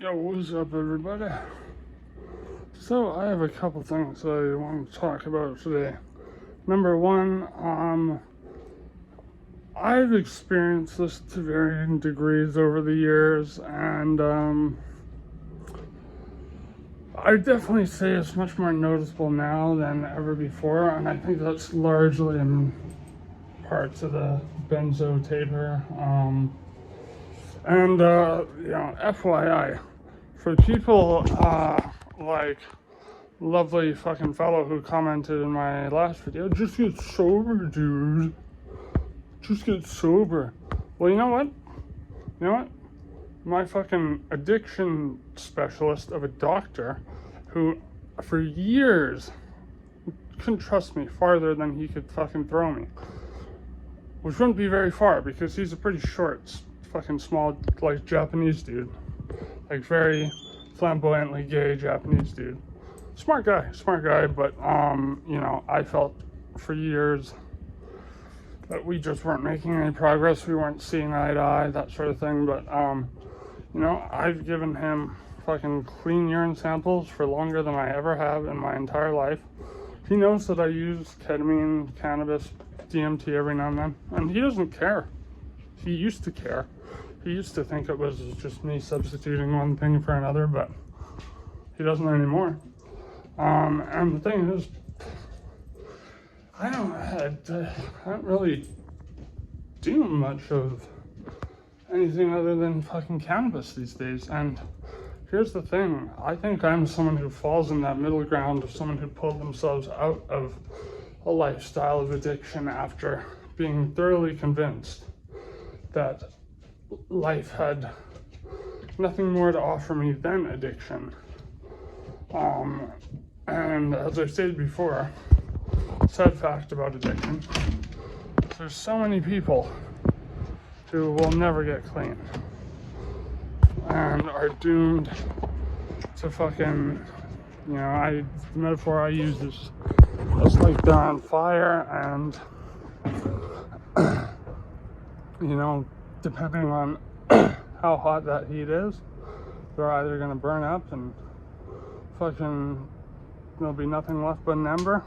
Yo, what's up, everybody? So, I have a couple things I want to talk about today. Number one, I've experienced this to varying degrees over the years, and I definitely say it's much more noticeable now than ever before, and I think that's largely in part to the benzo taper. FYI, for people like lovely fucking fellow who commented in my last video, just get sober, dude. Just get sober. Well, you know what? My fucking addiction specialist of a doctor who for years couldn't trust me farther than he could fucking throw me, which wouldn't be very far because he's a pretty short, fucking small, like Japanese dude, like very flamboyantly gay Japanese dude. Smart guy, but I felt for years that we just weren't making any progress. We weren't seeing eye to eye, that sort of thing. But I've given him fucking clean urine samples for longer than I ever have in my entire life. He knows that I use ketamine, cannabis, DMT every now and then, and he doesn't care. He used to care. He used to think it was just me substituting one thing for another, but he doesn't anymore. And the thing is, I don't really do much of anything other than fucking cannabis these days. And here's the thing, I think I'm someone who falls in that middle ground of someone who pulled themselves out of a lifestyle of addiction after being thoroughly convinced that life had nothing more to offer me than addiction. And as I stated before, sad fact about addiction, there's so many people who will never get clean and are doomed to fucking, the metaphor I use is it's like they're on fire and depending on how hot that heat is, they're either gonna burn up and fucking there'll be nothing left but an ember,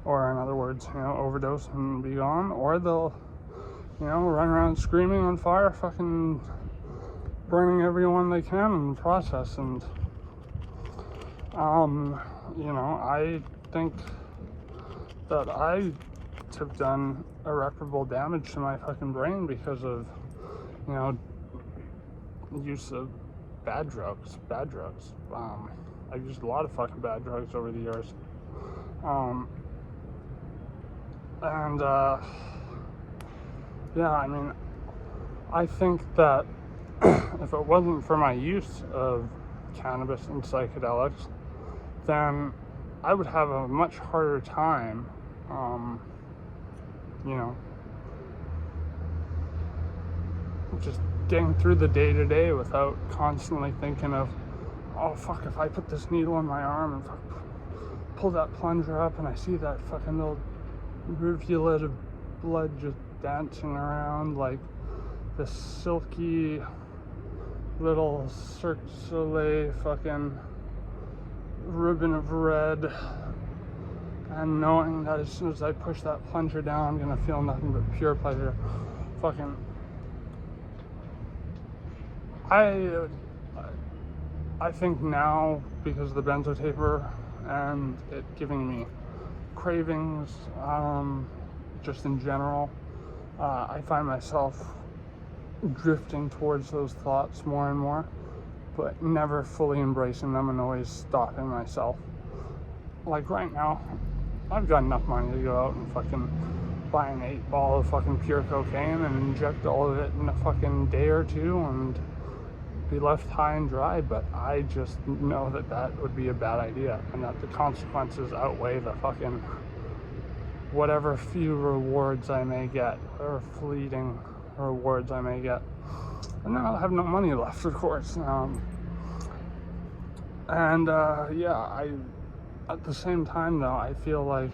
or in other words, overdose and be gone, or they'll, run around screaming on fire, fucking burning everyone they can in the process. And I think that I have done irreparable damage to my fucking brain because of use of bad drugs. I've used a lot of fucking bad drugs over the years. I think that if it wasn't for my use of cannabis and psychedelics, then I would have a much harder time, just getting through the day-to-day without constantly thinking of, oh fuck, if I put this needle in my arm and pull that plunger up and I see that fucking little rivulet of blood just dancing around like this silky little Cirque du Soleil fucking ribbon of red, and knowing that as soon as I push that plunger down I'm gonna feel nothing but pure pleasure. Fucking I think now, because of the benzo taper and it giving me cravings, just in general, I find myself drifting towards those thoughts more and more, but never fully embracing them and always stopping myself. Like right now, I've got enough money to go out and fucking buy an 8-ball of fucking pure cocaine and inject all of it in a fucking day or two and be left high and dry, but I just know that would be a bad idea and that the consequences outweigh the fucking whatever few rewards I may get, or fleeting rewards I may get. And then I'll have no money left, of course. At the same time though, I feel like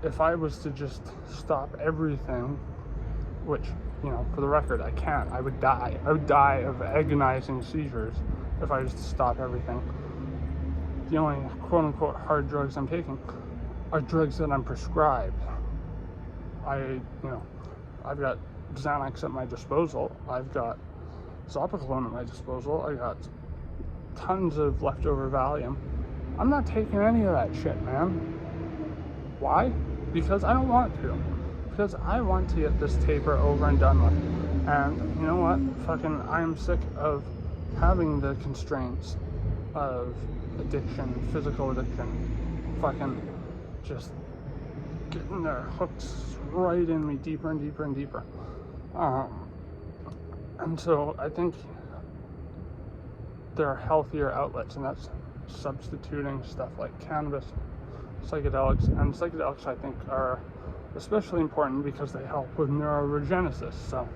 if I was to just stop everything, which for the record, I can't. I would die. I would die of agonizing seizures if I just stopped everything. The only quote-unquote hard drugs I'm taking are drugs that I'm prescribed. I've got Xanax at my disposal. I've got Zopiclone at my disposal. I got tons of leftover Valium. I'm not taking any of that shit, man. Why? Because I don't want to. Because I want to get this taper over and done with. And you know what? Fucking, I'm sick of having the constraints of addiction, physical addiction, fucking just getting their hooks right in me deeper and deeper and deeper. And so I think there are healthier outlets, and that's substituting stuff like cannabis, psychedelics, and psychedelics I think are especially important because they help with neurogenesis. So,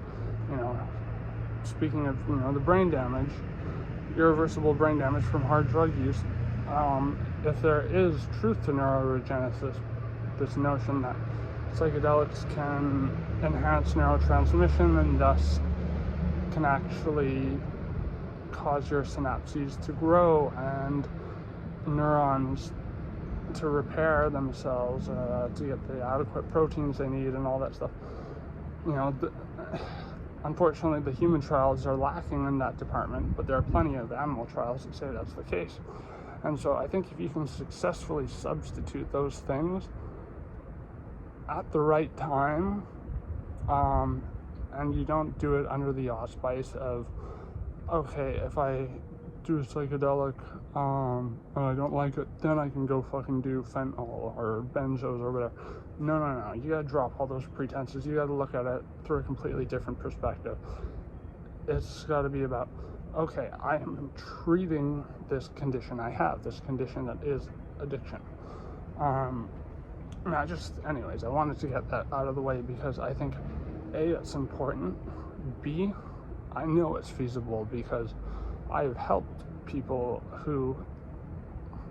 speaking of, the brain damage, irreversible brain damage from hard drug use, if there is truth to neurogenesis, this notion that psychedelics can enhance neurotransmission and thus can actually cause your synapses to grow and neurons to repair themselves, to get the adequate proteins they need and all that stuff. Unfortunately, the human trials are lacking in that department, but there are plenty of animal trials that say that's the case. And so I think if you can successfully substitute those things at the right time, and you don't do it under the auspice of, okay, if I do a psychedelic and I don't like it, then I can go fucking do fentanyl or benzos or whatever. No. You gotta drop all those pretenses. You gotta look at it through a completely different perspective. It's gotta be about, okay, I am treating this condition I have, this condition that is addiction. Anyways, I wanted to get that out of the way because I think, A, it's important. B, I know it's feasible because I've helped people who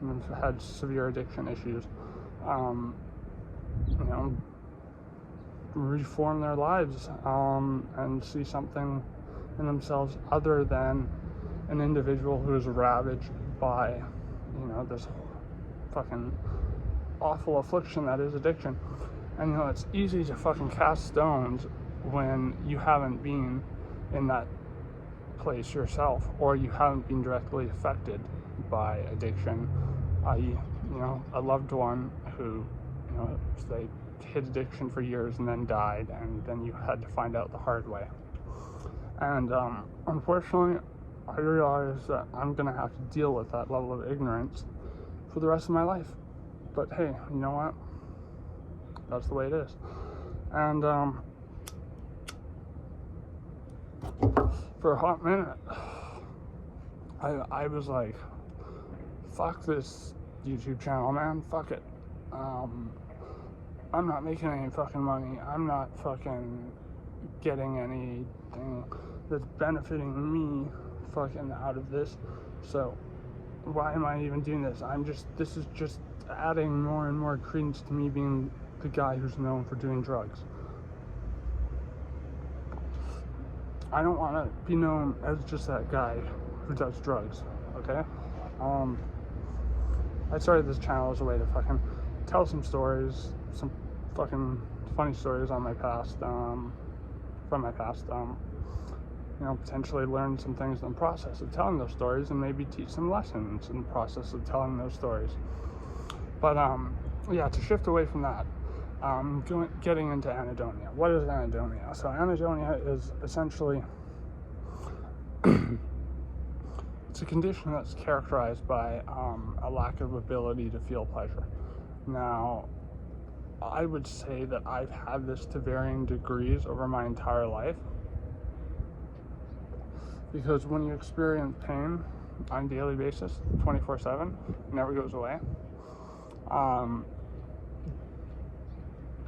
have had severe addiction issues, reform their lives, and see something in themselves other than an individual who is ravaged by, this fucking awful affliction that is addiction. And it's easy to fucking cast stones when you haven't been in that place yourself, or you haven't been directly affected by addiction, i.e., a loved one who, they hid addiction for years and then died, and then you had to find out the hard way. And unfortunately, I realize that I'm gonna have to deal with that level of ignorance for the rest of my life. But hey, you know what? That's the way it is. And for a hot minute, I was like, fuck this YouTube channel, man. Fuck it. I'm not making any fucking money. I'm not fucking getting anything that's benefiting me fucking out of this. So why am I even doing this? This is just adding more and more credence to me being the guy who's known for doing drugs. I don't want to be known as just that guy who does drugs, okay? I started this channel as a way to fucking tell some stories, some fucking funny stories on my past, from my past, potentially learn some things in the process of telling those stories, and maybe teach some lessons in the process of telling those stories. But to shift away from that, getting into anhedonia. What is anhedonia? So anhedonia is essentially it's a condition that's characterized by a lack of ability to feel pleasure. Now, I would say that I've had this to varying degrees over my entire life, because when you experience pain on a daily basis, 24/7, it never goes away.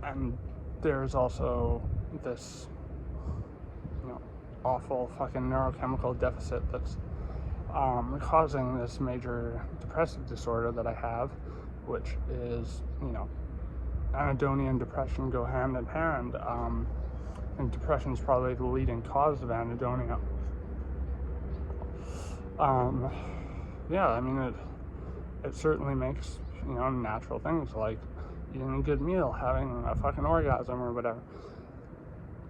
And there's also this, awful fucking neurochemical deficit that's causing this major depressive disorder that I have, which is, anhedonia and depression go hand in hand. and depression is probably the leading cause of anhedonia. Yeah, I mean, it certainly makes, natural things like eating a good meal, having a fucking orgasm or whatever,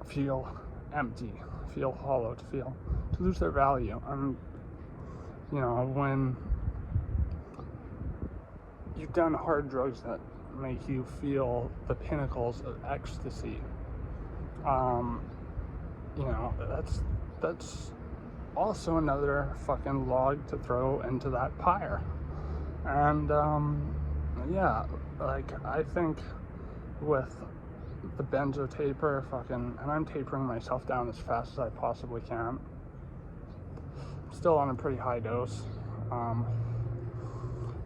feel empty, feel hollow, to lose their value. And, when you've done hard drugs that make you feel the pinnacles of ecstasy, that's also another fucking log to throw into that pyre. And I think with the benzo taper, and I'm tapering myself down as fast as I possibly can. Still on a pretty high dose,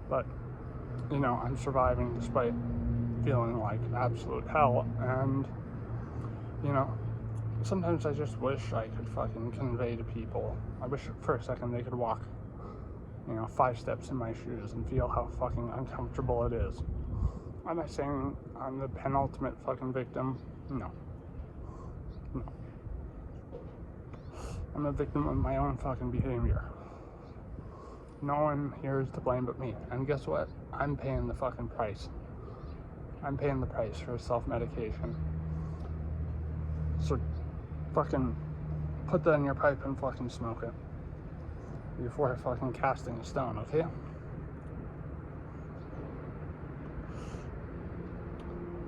but I'm surviving despite feeling like absolute hell. And sometimes I just wish I could fucking convey to people. I wish for a second they could walk 5 steps in my shoes and feel how fucking uncomfortable it is. Am I saying I'm the penultimate fucking victim? No. I'm a victim of my own fucking behavior. No one here is to blame but me. And guess what? I'm paying the fucking price. I'm paying the price for self-medication. So fucking put that in your pipe and fucking smoke it before fucking casting a stone, okay?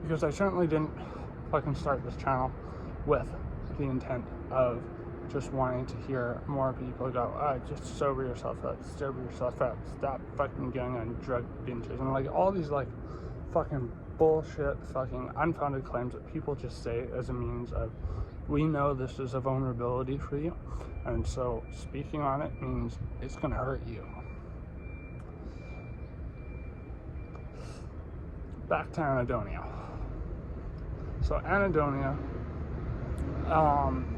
Because I certainly didn't fucking start this channel with the intent of just wanting to hear more people go, just sober yourself up, stop fucking going on drug binges, and like all these like fucking bullshit fucking unfounded claims that people just say as a means of, we know this is a vulnerability for you, and so speaking on it means it's gonna hurt you. Back to anhedonia. So anhedonia,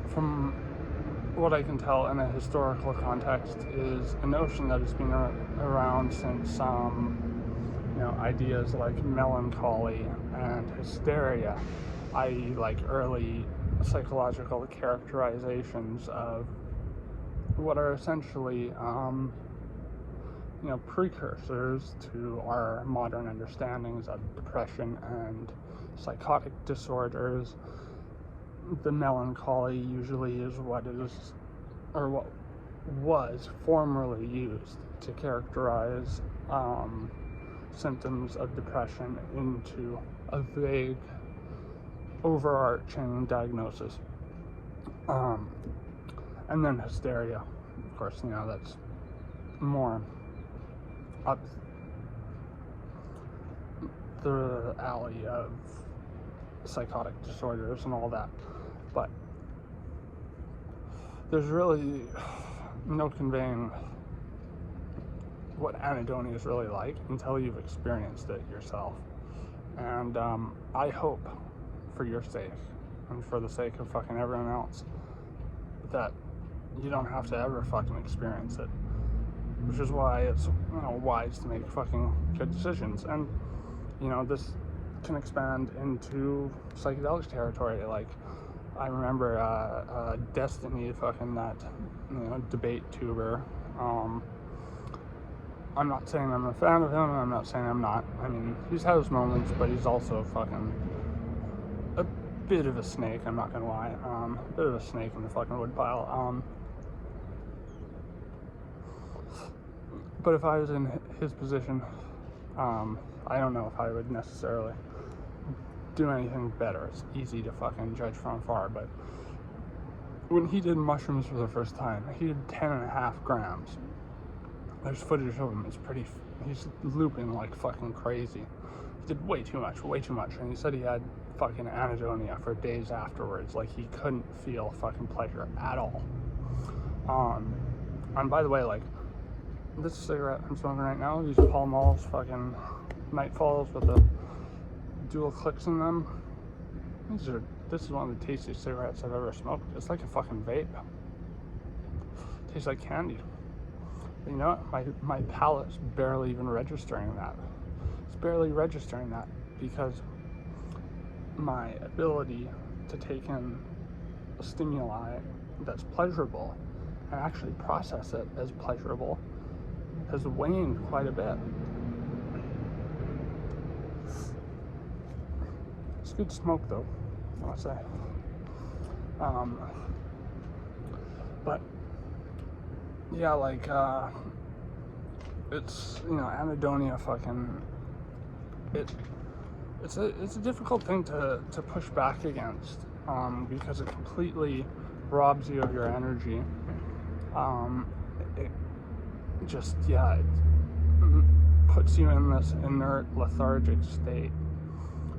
from what I can tell in a historical context, is a notion that has been around since ideas like melancholy and hysteria, i.e. like early psychological characterizations of what are essentially precursors to our modern understandings of depression and psychotic disorders. The melancholy usually is what was formerly used to characterize symptoms of depression into a vague, overarching diagnosis. And then hysteria, of course, that's more up the alley of psychotic disorders and all that. But there's really no conveying what anhedonia is really like until you've experienced it yourself. And I hope, for your sake and for the sake of fucking everyone else, that you don't have to ever fucking experience it, which is why it's wise to make fucking good decisions. And this can expand into psychedelics territory. Like I remember Destiny, fucking that debate tuber. I'm not saying I'm a fan of him, and I'm not saying I'm not. I mean, he's had his moments, but he's also fucking a bit of a snake, I'm not gonna lie. A bit of a snake in the fucking woodpile. But if I was in his position, I don't know if I would necessarily do anything better. It's easy to fucking judge from afar, but when he did mushrooms for the first time, he did 10.5 grams. There's footage of him. He's looping like fucking crazy. He did way too much, and he said he had fucking anhedonia for days afterwards. Like he couldn't feel fucking pleasure at all. And by the way, like this cigarette I'm smoking right now, these Pall Malls fucking Nightfalls with the dual clicks in them. This is one of the tastiest cigarettes I've ever smoked. It's like a fucking vape. Tastes like candy. But you know what? My palate's barely even registering that. It's barely registering that because my ability to take in stimuli that's pleasurable and actually process it as pleasurable has waned quite a bit. It's good smoke though, I must say. But yeah, like it's, you know, anhedonia fucking, it's a difficult thing to push back against, because it completely robs you of your energy. It just, yeah, it puts you in this inert, lethargic state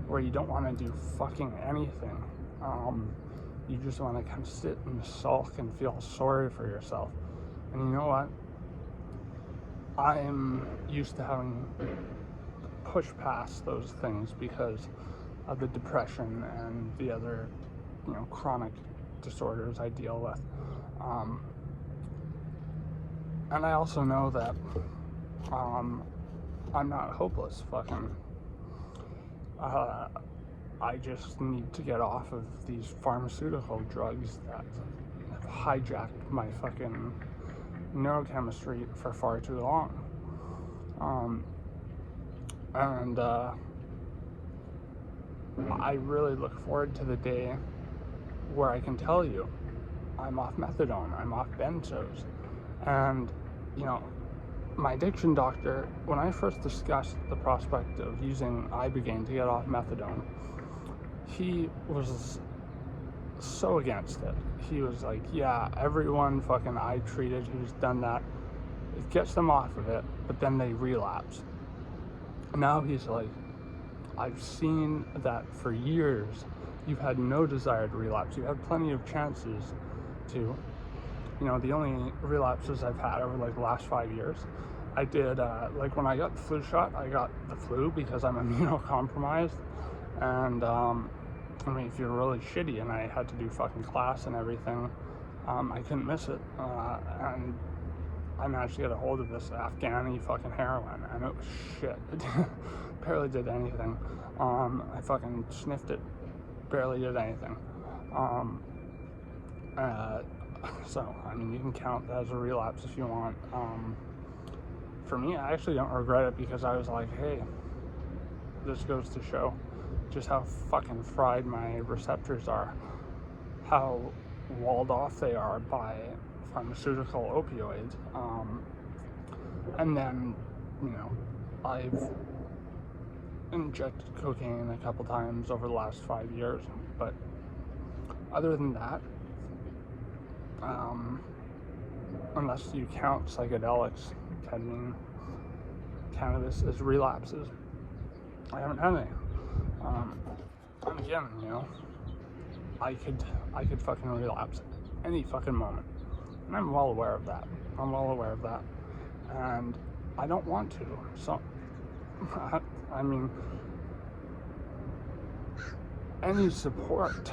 where you don't want to do fucking anything. You just want to kind of sit and sulk and feel sorry for yourself. And you know what? I'm used to having pushed past those things because of the depression and the other, you know, chronic disorders I deal with. And I also know that I'm not hopeless. Fucking, I just need to get off of these pharmaceutical drugs that have hijacked my fucking neurochemistry for far too long. And I really look forward to the day where I can tell you I'm off methadone, I'm off benzos. And, you know, my addiction doctor, when I first discussed the prospect of using ibogaine to get off methadone, he was so against it. He was like, yeah, everyone fucking I treated who's done that, it gets them off of it, but then they relapse. Now he's like, I've seen that for years you've had no desired relapse. You've had plenty of chances to, you know, the only relapses I've had over like the last 5 years, I did, like when I got the flu shot, I got the flu because I'm immunocompromised. And, I mean, if you're really shitty and I had to do fucking class and everything, I couldn't miss it. And I managed to get a hold of this Afghani fucking heroin, and it was shit. It barely did anything. I fucking sniffed it, barely did anything. So, I mean, you can count that as a relapse if you want. For me, I actually don't regret it because I was like, hey, this goes to show just how fucking fried my receptors are, how walled off they are by pharmaceutical opioids. And then, you know, I've injected cocaine a couple times over the last 5 years, but other than that, unless you count psychedelics, ketamine, cannabis as relapses, I haven't had any. And again, you know, I could fucking relapse any fucking moment, and I'm well aware of that. And I don't want to. So, I mean, any support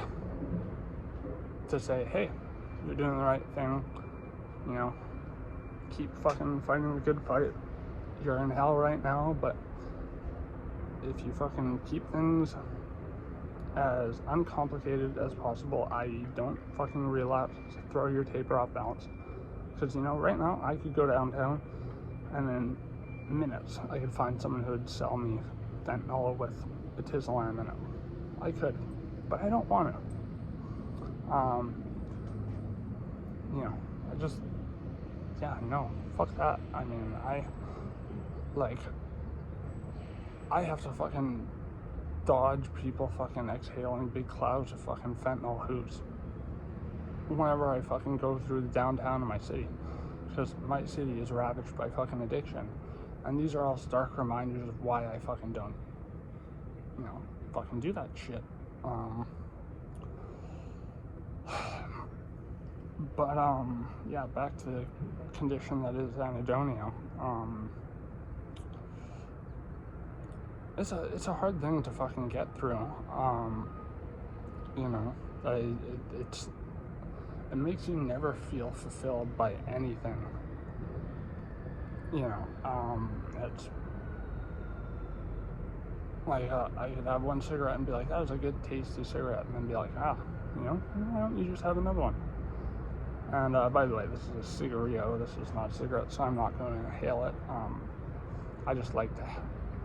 to say, hey, you're doing the right thing, you know, keep fucking fighting the good fight. You're in hell right now, but if you fucking keep things as uncomplicated as possible, i.e. don't fucking relapse, throw your taper off balance. Because, you know, right now I could go downtown and in minutes I could find someone who would sell me fentanyl with Betizolam in it. I could, but I don't want to. You know, I just, yeah, no, fuck that. I mean, I have to fucking dodge people fucking exhaling big clouds of fucking fentanyl hoops whenever I fucking go through the downtown of my city, because my city is ravaged by fucking addiction, and these are all stark reminders of why I fucking don't, you know, fucking do that shit. But yeah, back to the condition that is anhedonia. It's a hard thing to fucking get through. You know, it makes you never feel fulfilled by anything. You know, it's like I could have one cigarette and be like, that was a good tasty cigarette, and then be like, why don't you just have another one? And by the way, this is a cigarillo. This is not a cigarette, so I'm not going to inhale it. I just like to,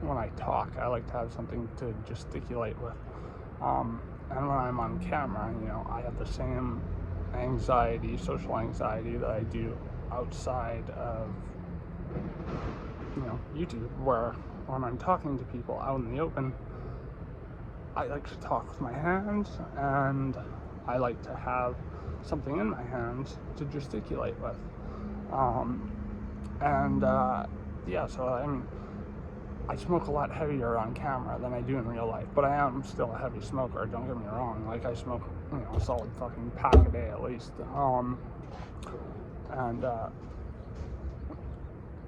when I talk, I like to have something to gesticulate with. And when I'm on camera, I have the same anxiety, social anxiety that I do outside of, YouTube, where when I'm talking to people out in the open, I like to talk with my hands, and I like to have something in my hands to gesticulate with. So I smoke a lot heavier on camera than I do in real life, but I am still a heavy smoker, don't get me wrong. Like, I smoke, a solid fucking pack a day at least.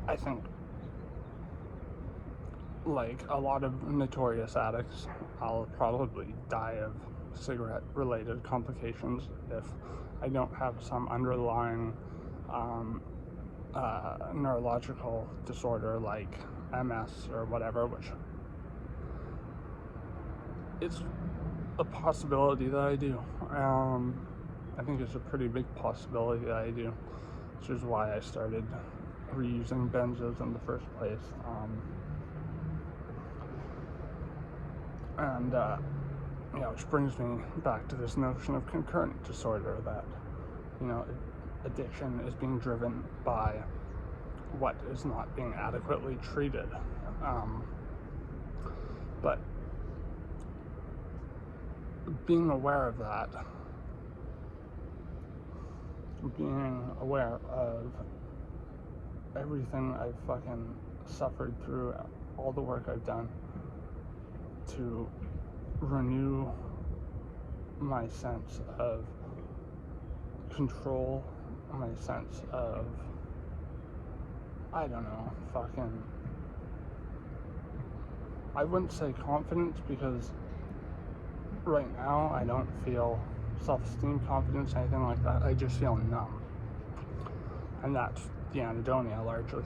I think, like a lot of notorious addicts, I'll probably die of cigarette-related complications if I don't have some underlying neurological disorder like MS or whatever, which it's a possibility that I do. I think it's a pretty big possibility that I do, which is why I started reusing benzos in the first place. Which brings me back to this notion of concurrent disorder, that, addiction is being driven by what is not being adequately treated. But being aware of that, being aware of everything I've fucking suffered through, all the work I've done to renew my sense of control, my sense of, I don't know, I wouldn't say confidence, because right now I don't feel self-esteem, confidence, anything like that. I just feel numb, and that's the anhedonia largely.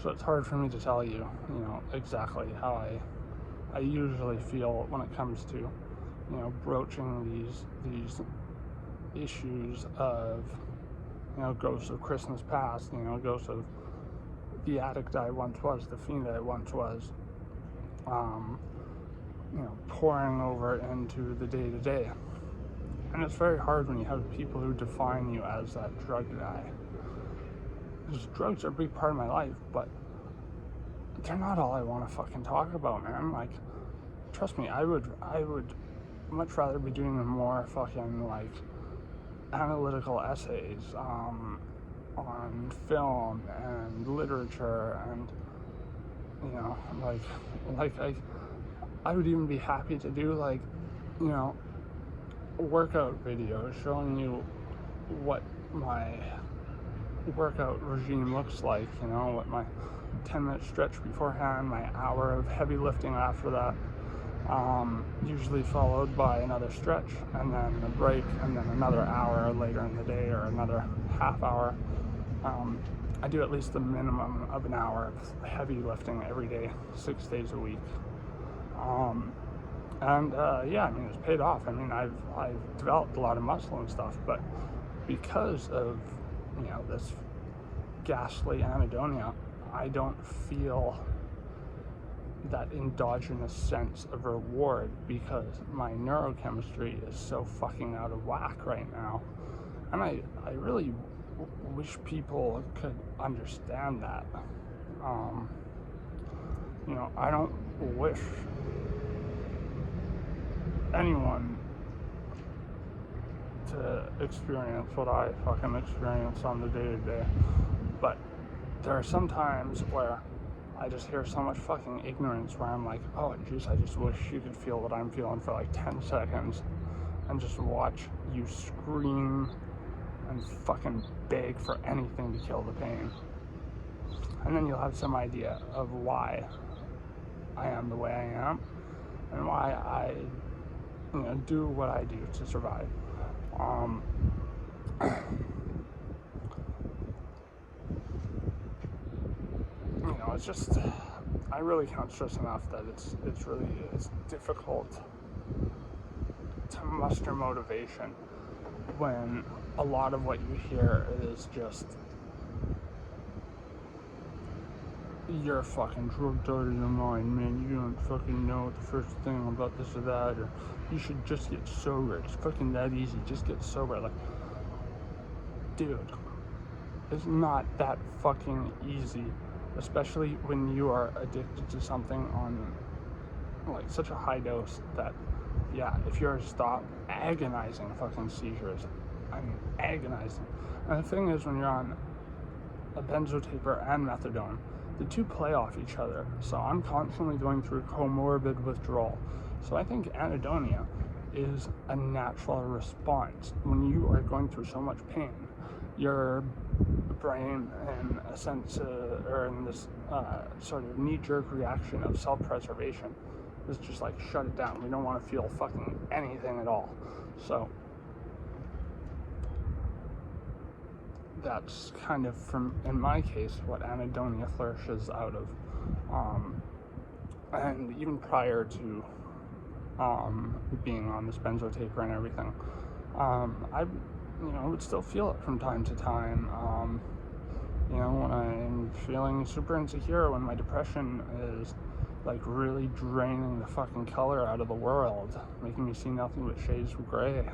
So it's hard for me to tell you, exactly how I usually feel when it comes to, broaching these issues of, ghosts of Christmas past, ghosts of the addict I once was, the fiend I once was, pouring over into the day-to-day. And it's very hard when you have people who define you as that drug guy. Because drugs are a big part of my life, but they're not all I want to fucking talk about, man. Like, trust me, I would much rather be doing more fucking, like, analytical essays on film and literature, and I would even be happy to do, like, workout videos showing you what my workout regime looks like, what my 10-minute stretch beforehand, my hour of heavy lifting after that, usually followed by another stretch, and then a break, and then another hour later in the day, or another half hour. I do at least the minimum of an hour of heavy lifting every day, 6 days a week. It's paid off. I've developed a lot of muscle and stuff, but because of, this ghastly anhedonia, I don't feel that endogenous sense of reward, because my neurochemistry is so fucking out of whack right now. And I really wish people could understand that. I don't wish anyone to experience what I fucking experience on the day-to-day, but there are some times where I just hear so much fucking ignorance, where I'm like, oh jeez, I just wish you could feel what I'm feeling for like 10 seconds and just watch you scream and fucking beg for anything to kill the pain. And then you'll have some idea of why I am the way I am, and why I, do what I do to survive. It's just, I really can't stress enough that it's difficult to muster motivation when a lot of what you hear is just, you're fucking drugged out of your mind, man. You don't fucking know the first thing about this or that, or you should just get sober. It's fucking that easy. Just get sober. Like, dude, it's not that fucking easy, especially when you are addicted to something on like such a high dose that, yeah, if you're to stop, agonizing fucking seizures. I mean, agonizing. And the thing is, when you're on a benzotaper and methadone, the two play off each other. So I'm constantly going through comorbid withdrawal. So I think anhedonia is a natural response. When you are going through so much pain, your brain, in a sense, or in this sort of knee-jerk reaction of self-preservation, is just like, shut it down. We don't want to feel fucking anything at all. So that's kind of, from, in my case, what anhedonia flourishes out of. And even prior to being on this benzotaper and everything, I would still feel it from time to time. When I'm feeling super insecure, when my depression is like really draining the fucking color out of the world, making me see nothing but shades of gray.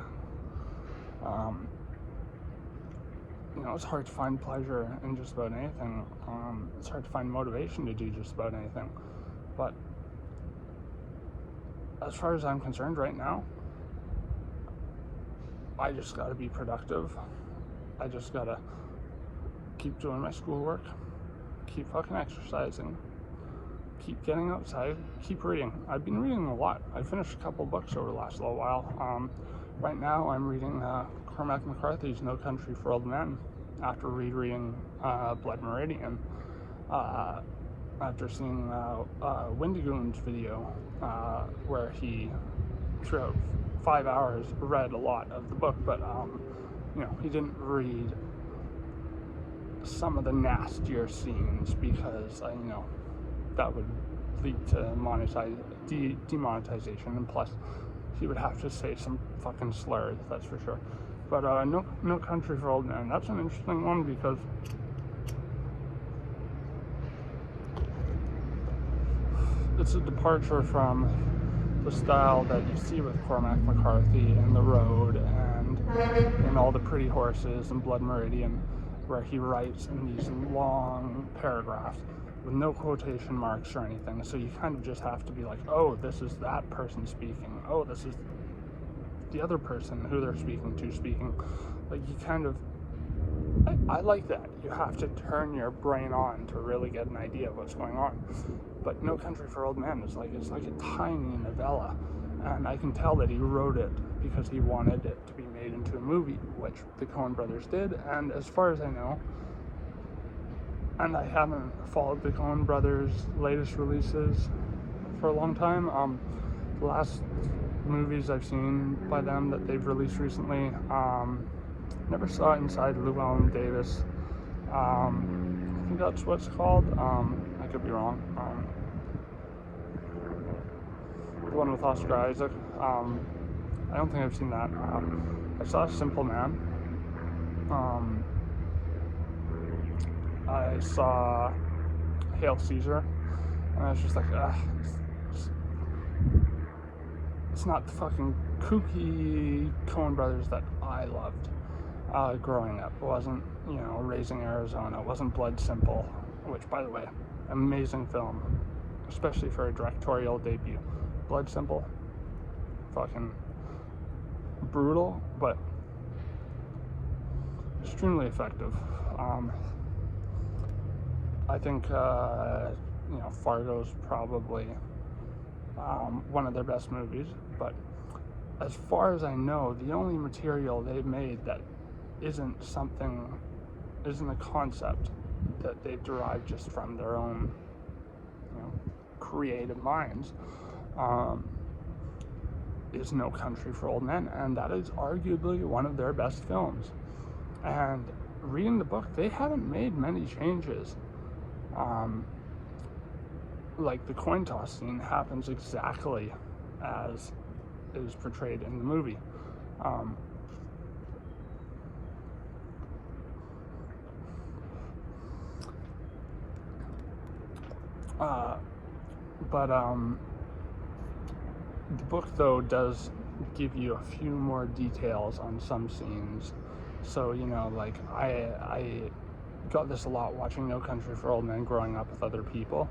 It's hard to find pleasure in just about anything. It's hard to find motivation to do just about anything. But as far as I'm concerned right now, I just gotta be productive. I just gotta keep doing my schoolwork, keep fucking exercising, keep getting outside, keep reading. I've been reading a lot. I finished a couple books over the last little while. Right now I'm reading Cormac McCarthy's No Country for Old Men, after rereading Blood Meridian, after seeing Wendigoon's video, where he, throughout 5 hours, read a lot of the book, but he didn't read some of the nastier scenes because that would lead to demonetization, and plus he would have to say some fucking slurs, that's for sure. But No Country for Old Men, that's an interesting one because it's a departure from the style that you see with Cormac McCarthy in The Road and in All the Pretty Horses and Blood Meridian, where he writes in these long paragraphs with no quotation marks or anything, so you kind of just have to be like, oh, this is that person speaking, oh, this is the other person who they're speaking to speaking. Like, you kind of, I like that. You have to turn your brain on to really get an idea of what's going on. But No Country for Old Men is it's like a tiny novella, and I can tell that he wrote it because he wanted it to be made into a movie, which the Coen brothers did. And as far as I know, and I haven't followed the Coen brothers' latest releases for a long time, the last movies I've seen by them that they've released recently, never saw Inside Llewellyn Davis. I think that's what it's called. I could be wrong. The one with Oscar Isaac. I don't think I've seen that. I saw Simple Man. I saw Hail Caesar, and I was just like, it's not the fucking kooky Coen brothers that I loved growing up. It wasn't, Raising Arizona. It wasn't Blood Simple, which, by the way, amazing film, especially for a directorial debut. Blood Simple, fucking brutal, but extremely effective. I think, Fargo's probably one of their best movies, but as far as I know, the only material they've made that isn't a concept that they've derived just from their own, creative minds, is No Country for Old Men, and that is arguably one of their best films. And reading the book, they haven't made many changes. Like, the coin toss scene happens exactly as is portrayed in the movie. But the book, though, does give you a few more details on some scenes. So, you know, like, I got this a lot watching No Country for Old Men growing up with other people,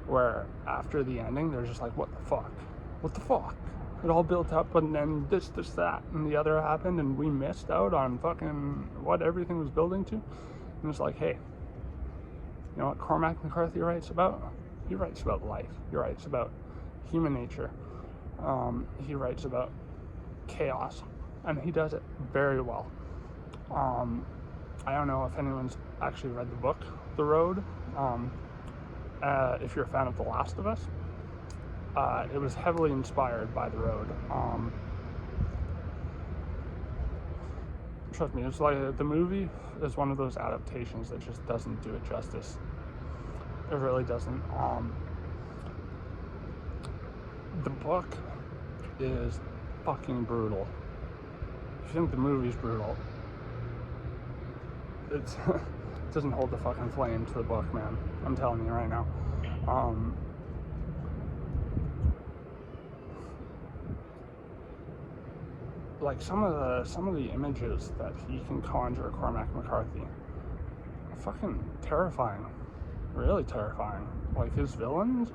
where after the ending, they're just like, what the fuck? What the fuck? It all built up, and then this, that, and the other happened, and we missed out on fucking what everything was building to. And it's like, hey, you know what Cormac McCarthy writes about? He writes about life. He writes about human nature. He writes about chaos, and he does it very well. I don't know if anyone's actually read the book, The Road. If you're a fan of The Last of Us, it was heavily inspired by The Road. Trust me, it's like the movie is one of those adaptations that just doesn't do it justice. It really doesn't. The book is fucking brutal. If you think the movie's brutal, it doesn't hold the fucking flame to the book, man. I'm telling you right now. Like some of the images that he can conjure, Cormac McCarthy, are fucking terrifying. Really terrifying. Like his villains,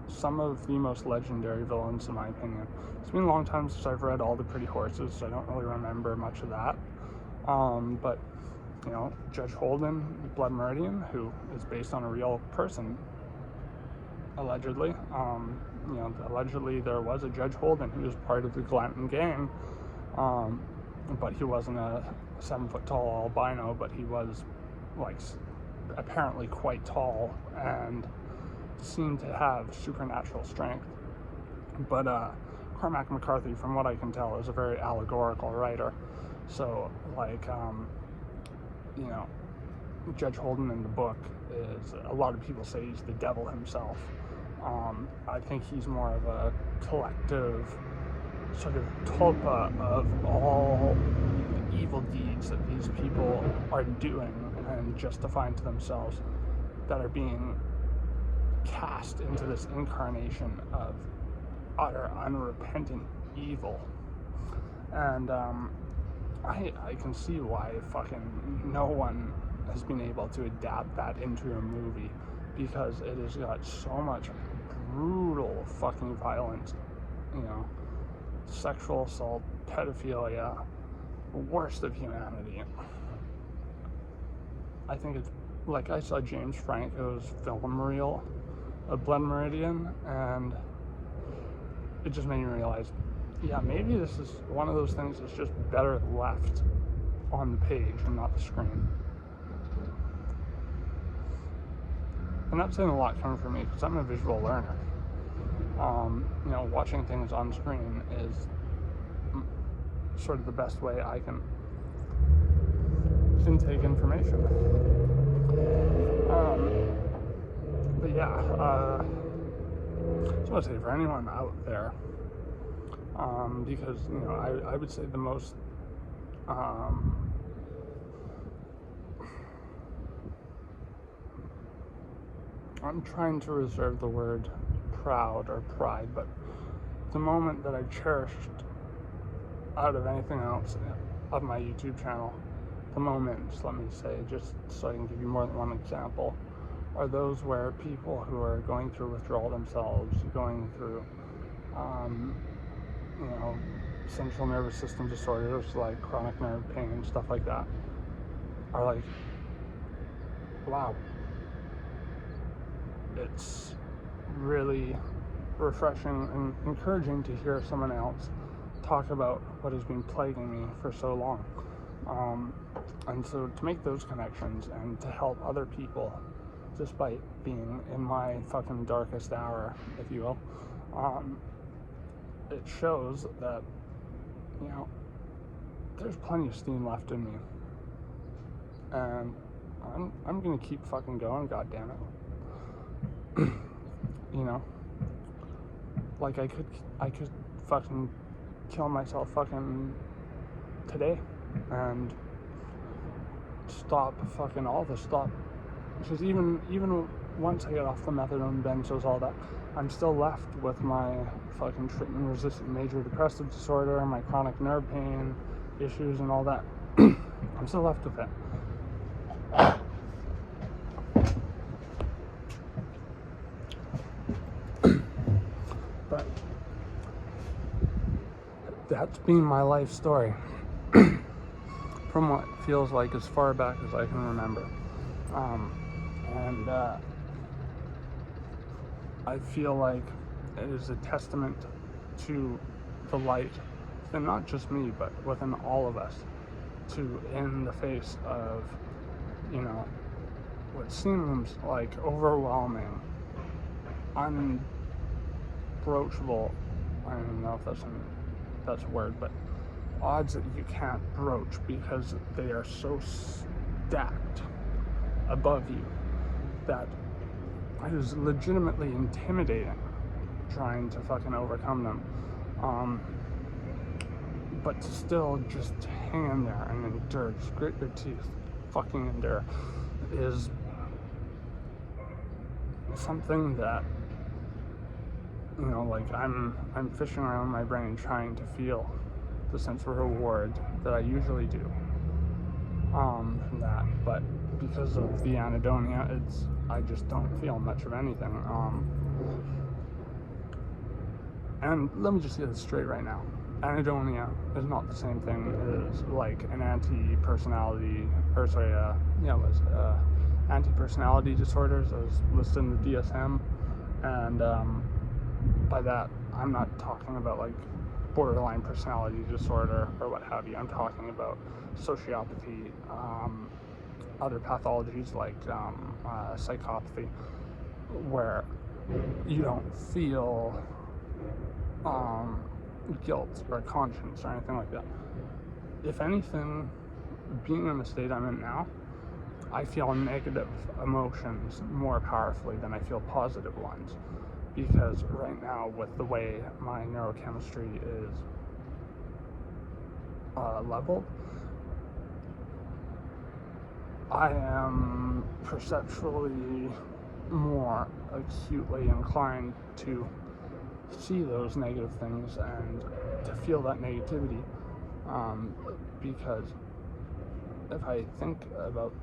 some of the most legendary villains in my opinion. It's been a long time since I've read All the Pretty Horses, so I don't really remember much of that. But you know, Judge Holden, Blood Meridian, who is based on a real person, allegedly. You know, allegedly there was a Judge Holden who was part of the Glanton gang, but he wasn't a 7-foot-tall albino, but he was like apparently quite tall and seemed to have supernatural strength. But Cormac McCarthy, from what I can tell, is a very allegorical writer. So like you know, Judge Holden in the book is, a lot of people say he's the devil himself. I think he's more of a collective sort of tulpa of all the evil deeds that these people are doing and justifying to themselves, that are being cast into this incarnation of utter unrepentant evil. And I can see why fucking no one has been able to adapt that into a movie, because it has got so much brutal fucking violence, you know, sexual assault, pedophilia, worst of humanity. I think it's like, I saw James Franco's film reel of Blood Meridian, and it just made me realize, yeah, maybe this is one of those things that's just better left on the page and not the screen. And that's saying a lot coming from me, because I'm a visual learner. You know, watching things on screen is sort of the best way I can intake information. But yeah, so I'd say for anyone out there, because, you know, I would say the most I'm trying to reserve the word proud or pride, but the moment that I cherished out of anything else of my YouTube channel, the moments, let me say, just so I can give you more than one example, are those where people who are going through withdrawal themselves, going through, you know, central nervous system disorders like chronic nerve pain, stuff like that, are like, wow, it's really refreshing and encouraging to hear someone else talk about what has been plaguing me for so long. And so to make those connections and to help other people, despite being in my fucking darkest hour, if you will, it shows that, you know, there's plenty of steam left in me, and I'm gonna keep fucking going, goddammit. You know, like I could fucking kill myself fucking today and stop fucking all this stuff. Because even once I get off the methadone, benzos, all that, I'm still left with my fucking treatment-resistant major depressive disorder, my chronic nerve pain issues, and all that. I'm still left with it. But that's been my life story from what feels like as far back as I can remember. And I feel like it is a testament to the light, and not just me, but within all of us, to, in the face of, you know, what seems like overwhelming, unbroachable, I don't even know if that's a word, but odds that you can't broach because they are so stacked above you that it is legitimately intimidating trying to fucking overcome them. But to still just hang in there and endure, just grit your teeth, fucking endure, is something that, you know, like I'm fishing around my brain trying to feel the sense of reward that I usually do from that, but because of the anhedonia, I just don't feel much of anything. And let me just get this straight right now. Anhedonia is not the same thing as like an anti-personality disorders as listed in the DSM, and by that I'm not talking about like borderline personality disorder or what have you. I'm talking about sociopathy, other pathologies like psychopathy, where you don't feel guilt or conscience or anything like that. If anything, being in the state I'm in now, I feel negative emotions more powerfully than I feel positive ones, because right now, with the way my neurochemistry is leveled, I am perceptually more acutely inclined to see those negative things and to feel that negativity, because if I think about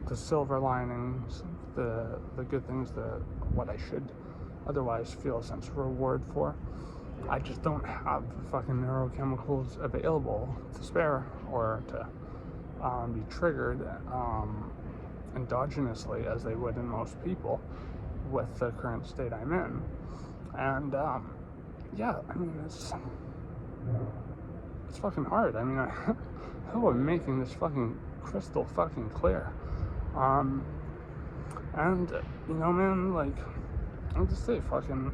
the silver linings, the good things, what I should otherwise feel a sense of reward for, I just don't have the fucking neurochemicals available to spare or to be triggered endogenously as they would in most people with the current state I'm in. And yeah, I mean, it's fucking hard. I mean, how am I making this fucking crystal fucking clear? And you know, man, like, I'll just say fucking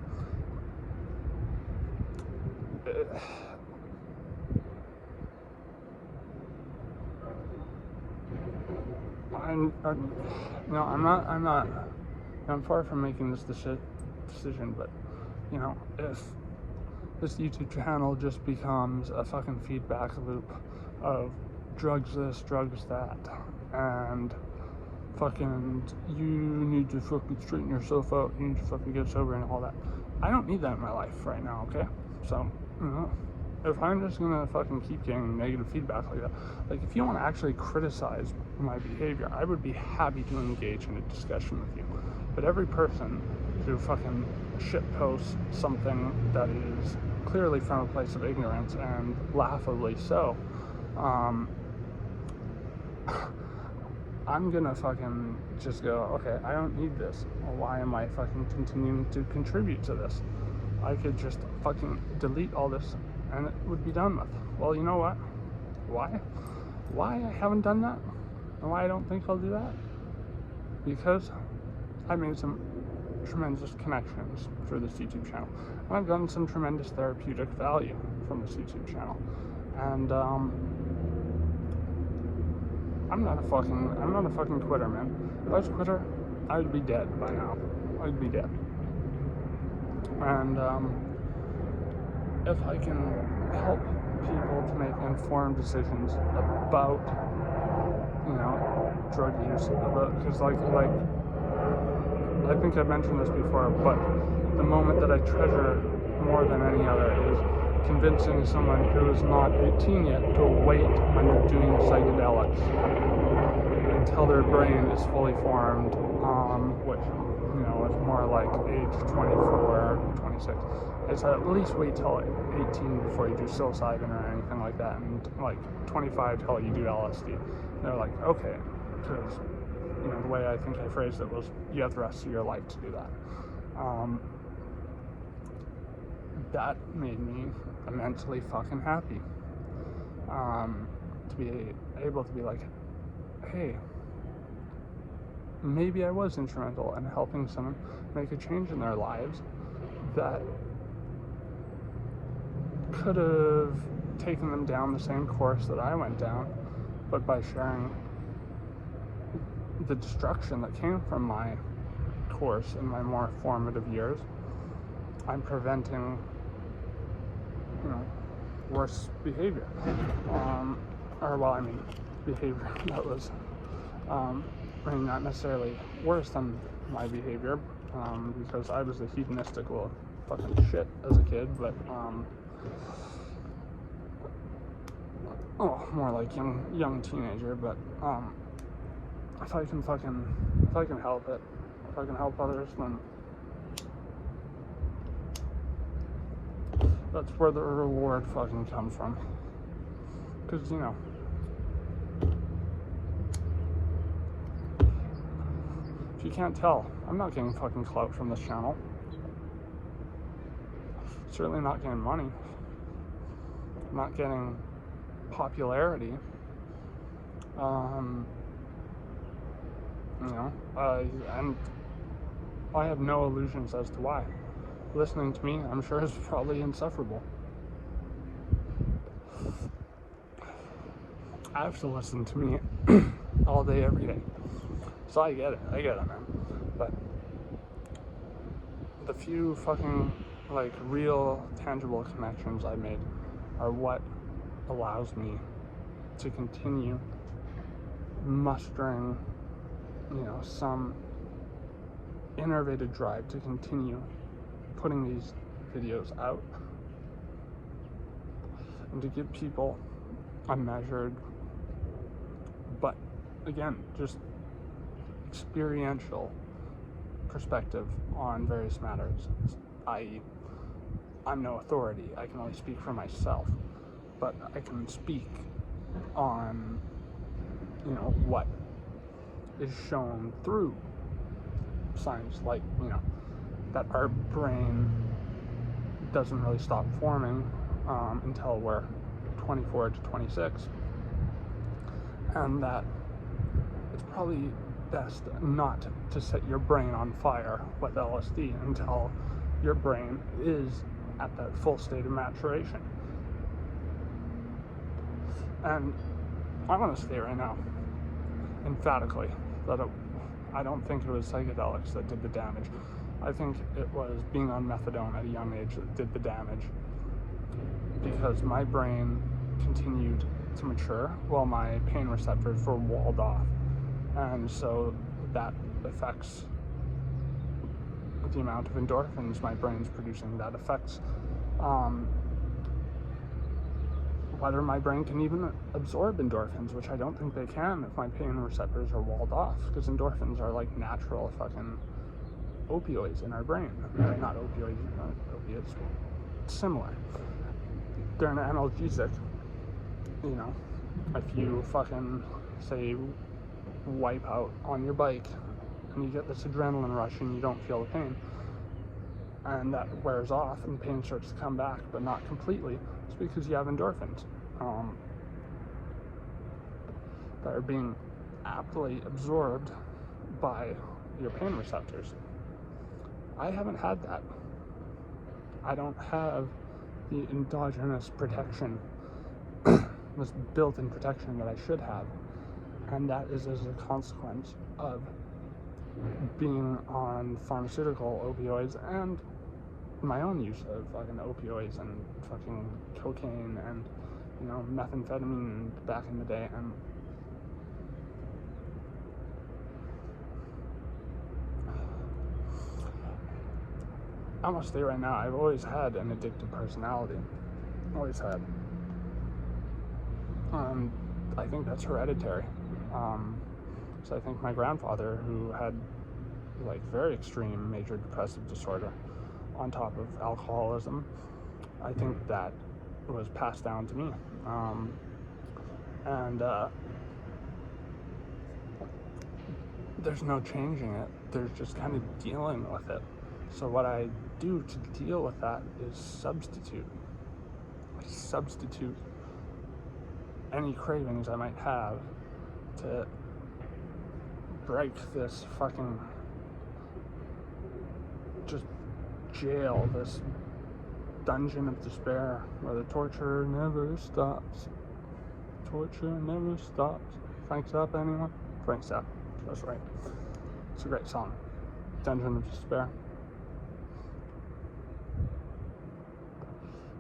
I'm far from making this decision, but you know, if this YouTube channel just becomes a fucking feedback loop of drugs this, drugs that, and fucking you need to fucking straighten yourself out, you need to fucking get sober and all that, I don't need that in my life right now, okay? So, you know, if I'm just gonna fucking keep getting negative feedback like that, like, if you want to actually criticize my behavior, I would be happy to engage in a discussion with you. But every person who fucking shitposts something that is clearly from a place of ignorance, and laughably so, I'm gonna fucking just go, okay, I don't need this. Well, why am I fucking continuing to contribute to this? I could just fucking delete all this and it would be done with. Well, you know what? Why I haven't done that? And why I don't think I'll do that? Because I made some tremendous connections through this YouTube channel. And I've gotten some tremendous therapeutic value from this YouTube channel. And I'm not a fucking quitter, man. If I was a quitter, I would be dead by now. I'd be dead. And if I can help people to make informed decisions about, drug use, because like I think I mentioned this before, but the moment that I treasure more than any other is convincing someone who is not 18 yet to wait on doing psychedelics until their brain is fully formed, which, is more like age 24, 26. It's at least wait till 18 before you do psilocybin or anything like that, and like 25 till you do LSD. They're like, okay, because, the way I think I phrased it was, you have the rest of your life to do that. That made me immensely fucking happy. To be able to be like, hey, maybe I was instrumental in helping someone make a change in their lives that could have taken them down the same course that I went down, but by sharing the destruction that came from my course in my more formative years, I'm preventing, worse behavior. Behavior that was, not necessarily worse than my behavior, because I was a hedonistic little fucking shit as a kid, but, more like young teenager, but, if I can help it, if I can help others, then that's where the reward fucking comes from. Because, if you can't tell, I'm not getting fucking clout from this channel. Certainly not getting money. I'm not getting popularity. And I have no illusions as to why. Listening to me, I'm sure, is probably insufferable. I have to listen to me all day, every day. So I get it, man. But the few fucking, real, tangible connections I made are what allows me to continue mustering, some innervated drive to continue putting these videos out and to give people a measured, but again, just experiential perspective on various matters, i.e., I'm no authority, I can only speak for myself, but I can speak on, what is shown through science, that our brain doesn't really stop forming until we're 24 to 26, and that it's probably best not to set your brain on fire with LSD until your brain is at that full state of maturation. And I want to say right now, emphatically, that I don't think it was psychedelics that did the damage. I think it was being on methadone at a young age that did the damage, because my brain continued to mature while my pain receptors were walled off, and so that affects the amount of endorphins my brain's producing. That affects whether my brain can even absorb endorphins, which I don't think they can if my pain receptors are walled off, because endorphins are like natural fucking opioids in our brain. Not opioids, opiates, similar. They're an analgesic. If you fucking, say, wipe out on your bike and you get this adrenaline rush and you don't feel the pain, and that wears off and pain starts to come back, but not completely, it's because you have endorphins that are being aptly absorbed by your pain receptors. I haven't had that. I don't have the endogenous protection, this built-in protection that I should have, and that is as a consequence of being on pharmaceutical opioids and my own use of fucking opioids and fucking cocaine and, you know, methamphetamine back in the day, and I must say right now, I've always had an addictive personality. Always had. I think that's hereditary. So I think my grandfather, who had like very extreme major depressive disorder on top of alcoholism, I think that was passed down to me. There's no changing it. There's just kind of dealing with it. So what I do to deal with that is substitute. I substitute any cravings I might have to break this fucking just jail, this dungeon of despair where the torture never stops. Torture never stops. Frank Zappa, anyone? Frank Zappa, that's right. It's a great song. Dungeon of Despair.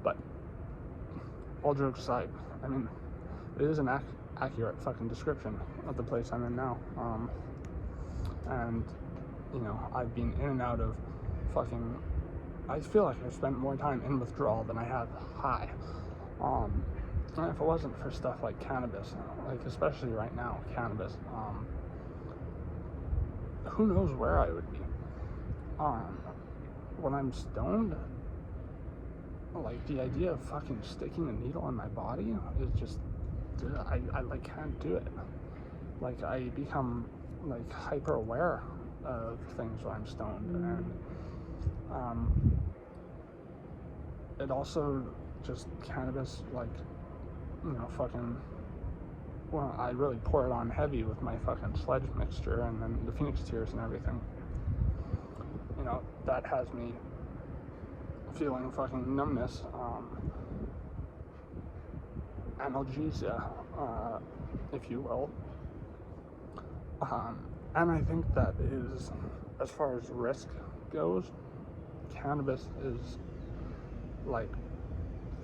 But all jokes aside, I mean, it is an accurate fucking description of the place I'm in now. And, you know, I've been in and out of fucking, I feel like I've spent more time in withdrawal than I have high. And if it wasn't for stuff like cannabis, like especially right now, cannabis, who knows where I would be. When I'm stoned, like the idea of fucking sticking a needle in my body is just, I like can't do it. Like I become like hyper aware of things when I'm stoned, and it also just cannabis, like, you know, fucking, well, I really pour it on heavy with my fucking sledge mixture and then the Phoenix tears and everything. You know, that has me feeling fucking numbness, analgesia, if you will. And I think that is, as far as risk goes, cannabis is like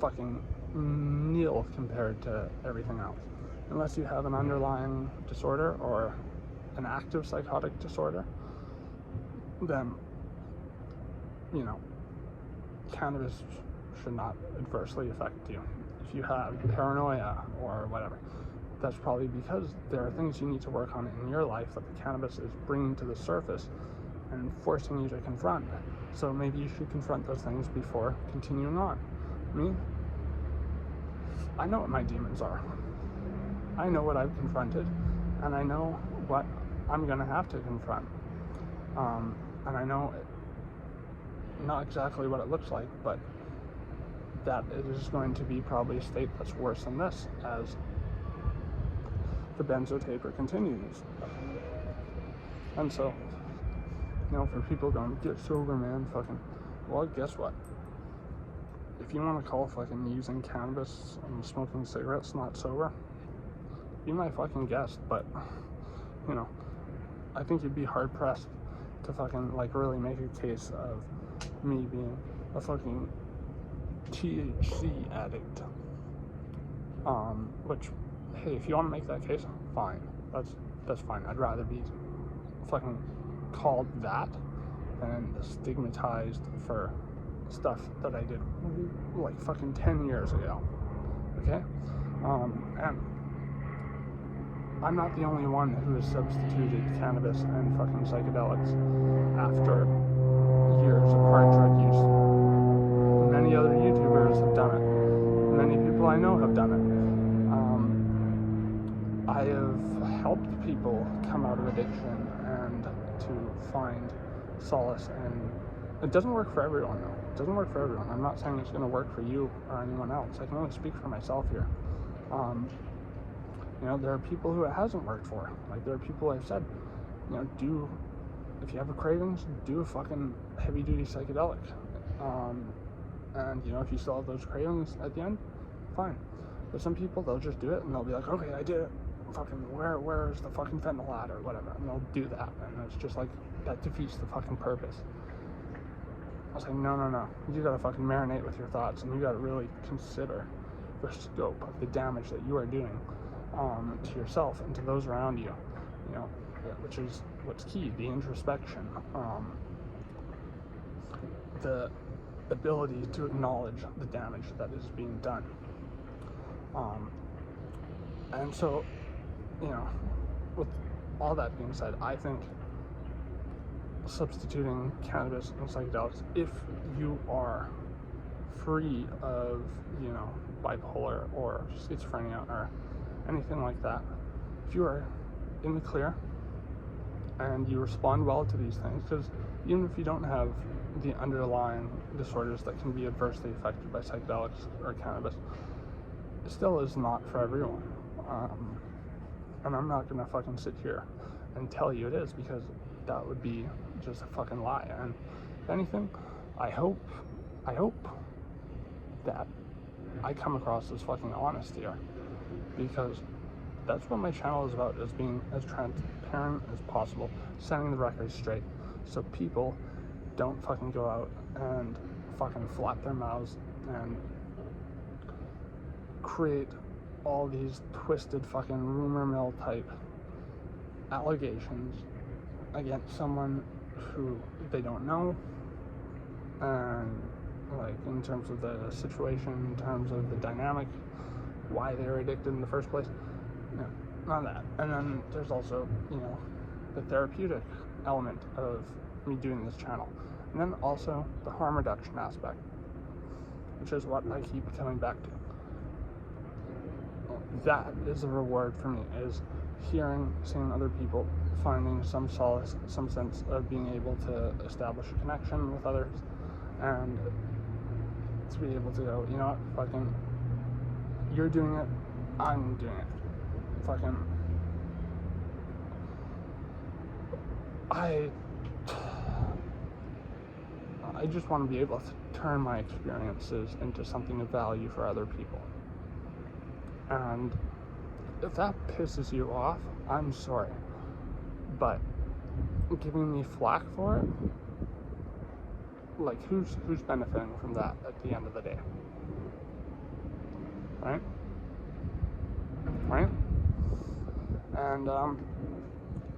fucking nil compared to everything else. Unless you have an underlying disorder or an active psychotic disorder, then, you know, cannabis should not adversely affect you. If you have paranoia or whatever, that's probably because there are things you need to work on in your life that the cannabis is bringing to the surface and forcing you to confront. So maybe you should confront those things before continuing on. Me, I know what my demons are. I know what I've confronted, and I know what I'm gonna have to confront. And I know not exactly what it looks like, but that it is going to be probably a state that's worse than this as the benzo taper continues. And so, you know, for people going, get sober, man, fucking, well, guess what? If you want to call fucking using cannabis and smoking cigarettes not sober, be my fucking guest, but, you know, I think you'd be hard pressed to fucking, like, really make a case of me being a fucking THC addict. Which, hey, if you want to make that case, fine. That's fine. I'd rather be fucking called that than stigmatized for stuff that I did like fucking 10 years ago. Okay? And I'm not the only one who has substituted cannabis and fucking psychedelics after years of hard drug use. Many other YouTubers have done it. Many people I know have done it. I have helped people come out of addiction and to find solace, and it doesn't work for everyone though. It doesn't work for everyone. I'm not saying it's going to work for you or anyone else. I can only speak for myself here. You know, there are people who it hasn't worked for. Like, there are people I've said, you know, if you have a cravings, do a fucking heavy-duty psychedelic. And, you know, if you still have those cravings at the end, fine. But some people, they'll just do it, and they'll be like, okay, I did it. Fucking, where's the fucking fentanyl at, or whatever. And they'll do that, and it's just like, that defeats the fucking purpose. I was like, no. You gotta fucking marinate with your thoughts, and you gotta really consider the scope of the damage that you are doing to yourself and to those around you. You know, which is what's key: the introspection, the ability to acknowledge the damage that is being done. And so, you know, with all that being said, I think substituting cannabis and psychedelics, if you are free of, you know, bipolar or schizophrenia or anything like that, if you are in the clear and you respond well to these things, because even if you don't have the underlying disorders that can be adversely affected by psychedelics or cannabis, it still is not for everyone. And I'm not gonna fucking sit here and tell you it is, because that would be just a fucking lie. And if anything, I hope that I come across as fucking honest here, because that's what my channel is about, is being as transparent as possible, setting the record straight, so people don't fucking go out and fucking flap their mouths and create all these twisted fucking rumor mill type allegations against someone who they don't know, and like in terms of the situation, in terms of the dynamic, why they're addicted in the first place. No, not that. And then there's also, you know, the therapeutic element of me doing this channel, and then also the harm reduction aspect, which is what I keep coming back to. That is a reward for me, is seeing other people, finding some solace, some sense of being able to establish a connection with others, and to be able to go, you know what, fucking, you're doing it, I'm doing it. Fucking, I just want to be able to turn my experiences into something of value for other people. And if that pisses you off, I'm sorry, but giving me flack for it, like, who's benefiting from that at the end of the day? Right? And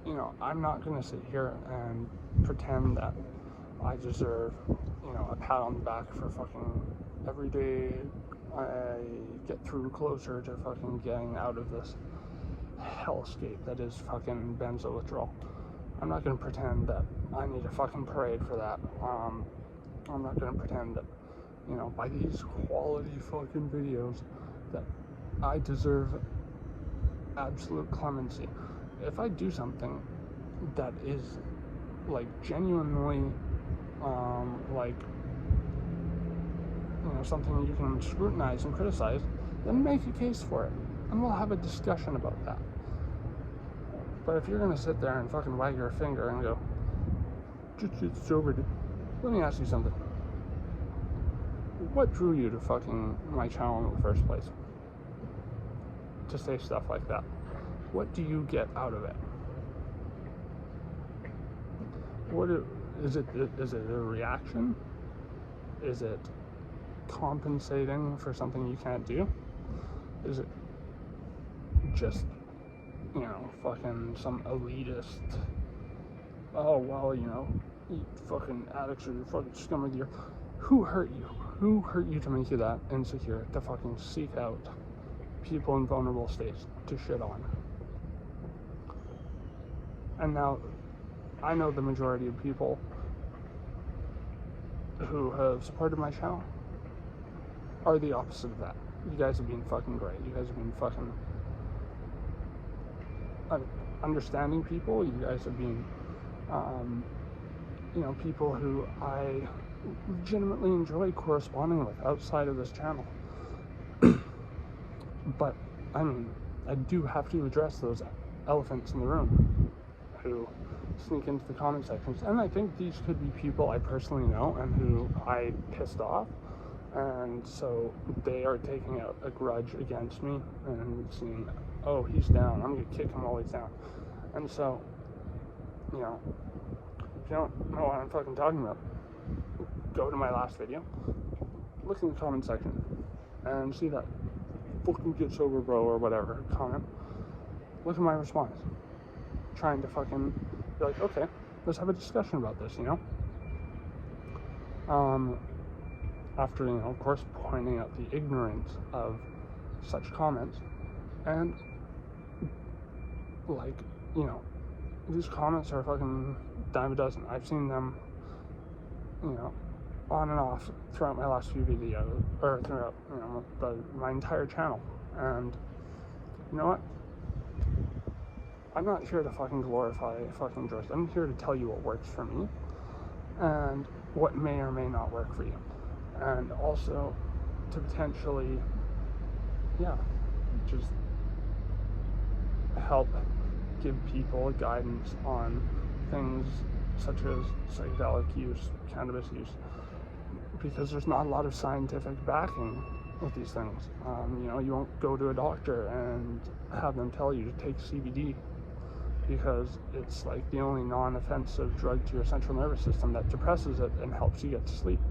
you know, I'm not gonna sit here and pretend that I deserve, you know, a pat on the back for fucking every day I get through closer to fucking getting out of this hellscape that is fucking benzo withdrawal. I'm not gonna pretend that I need a fucking parade for that. I'm not gonna pretend that, you know, by these quality fucking videos, that I deserve absolute clemency. If I do something that is like genuinely like, you know, something you can scrutinize and criticize, then make a case for it, and we'll have a discussion about that. But if you're gonna sit there and fucking wag your finger and go, it's over, dude, let me ask you something. What drew you to fucking my channel in the first place? To say stuff like that. What do you get out of it? Is it a reaction? Is it compensating for something you can't do? Is it just, you know, fucking some elitist, oh, well, you know, you fucking addicts or you fucking scum of the earth? Who hurt you? Who hurt you to make you that insecure to fucking seek out people in vulnerable states to shit on? And now, I know the majority of people who have supported my channel are the opposite of that. You guys have been fucking great. You guys have been fucking understanding people. You guys have been, you know, people who I legitimately enjoy corresponding with outside of this channel. But, I mean, I do have to address those elephants in the room who sneak into the comment sections, and I think these could be people I personally know and who I pissed off, and so they are taking out a grudge against me and seeing, oh, he's down, I'm gonna kick him while he's down. And so, you know, if you don't know what I'm fucking talking about, go to my last video, look in the comment section, and see that fucking get sober bro or whatever comment. Look at my response. Trying to fucking be like, okay, let's have a discussion about this, you know? After, you know, of course, pointing out the ignorance of such comments. And, like, you know, these comments are fucking dime a dozen. I've seen them, you know, on and off throughout my last few videos, or throughout, you know, my entire channel. And, you know what? I'm not here to fucking glorify fucking drugs. I'm here to tell you what works for me and what may or may not work for you. And also to potentially, yeah, just help give people guidance on things such as psychedelic use, cannabis use, because there's not a lot of scientific backing with these things. You know, you won't go to a doctor and have them tell you to take CBD because it's like the only non-offensive drug to your central nervous system that depresses it and helps you get to sleep.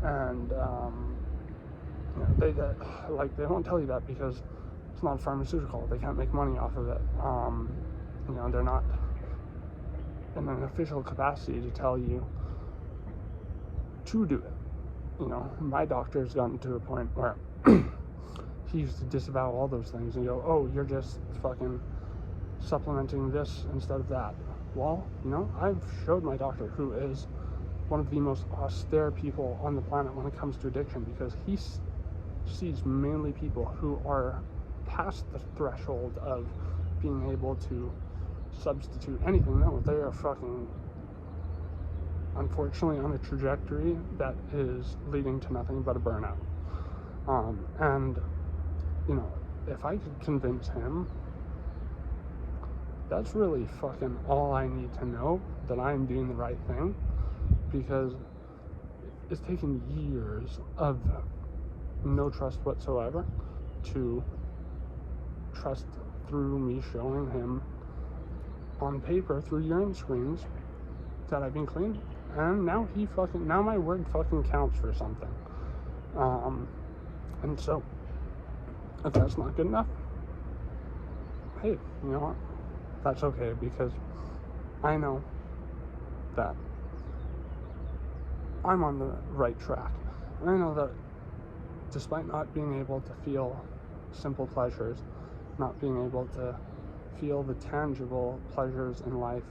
And you know, they won't tell you that because it's not a pharmaceutical. They can't make money off of it. You know, they're not in an official capacity to tell you to do it. You know, my doctor's gotten to a point where he used to disavow all those things and go, oh, you're just fucking supplementing this instead of that. Well, you know, I've showed my doctor, who is one of the most austere people on the planet when it comes to addiction, because he sees mainly people who are past the threshold of being able to substitute anything. No, they are fucking, unfortunately, on a trajectory that is leading to nothing but a burnout. And, you know, if I could convince him, that's really fucking all I need to know, that I'm doing the right thing, because it's taken years of no trust whatsoever to trust through me showing him on paper through urine screens that I've been clean, and now now my word fucking counts for something. And so if that's not good enough, hey, you know what? That's okay, because I know that I'm on the right track. And I know that despite not being able to feel simple pleasures, not being able to feel the tangible pleasures in life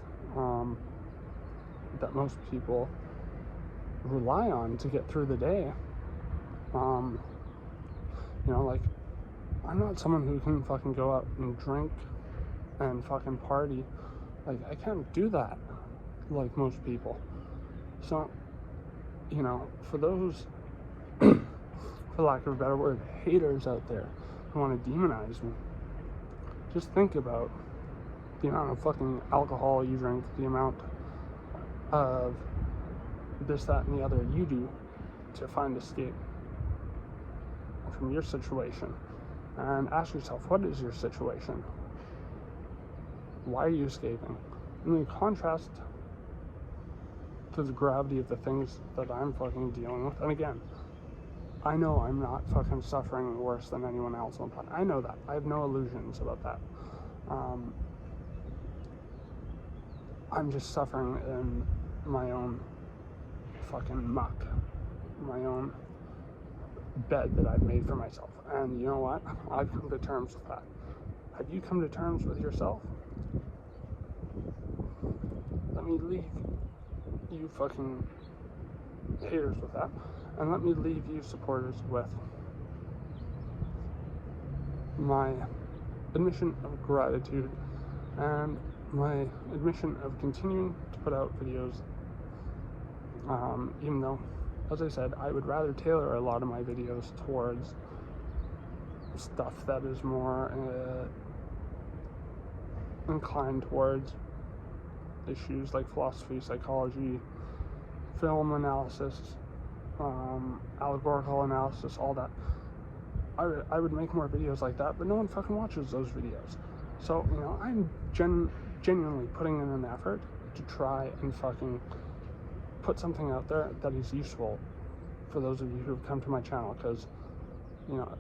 that most people rely on to get through the day, you know, like, I'm not someone who can fucking go out and drink and fucking party. Like, I can't do that like most people. So, you know, for those, for lack of a better word, haters out there who want to demonize me, just think about the amount of fucking alcohol you drink, the amount of this, that, and the other you do to find escape from your situation. And ask yourself, what is your situation? Why are you escaping? And then contrast to the gravity of the things that I'm fucking dealing with. And again, I know I'm not fucking suffering worse than anyone else on the planet. I know that. I have no illusions about that. I'm just suffering in my own fucking muck, my own bed that I've made for myself. And you know what? I've come to terms with that. Have you come to terms with yourself? Let me leave you fucking haters with that, and let me leave you supporters with my admission of gratitude and my admission of continuing to put out videos, even though, as I said, I would rather tailor a lot of my videos towards stuff that is more inclined towards issues like philosophy, psychology, film analysis, allegorical analysis, all that. I would make more videos like that, but no one fucking watches those videos. So, you know, I'm genuinely putting in an effort to try and fucking put something out there that is useful for those of you who have come to my channel, because, you know,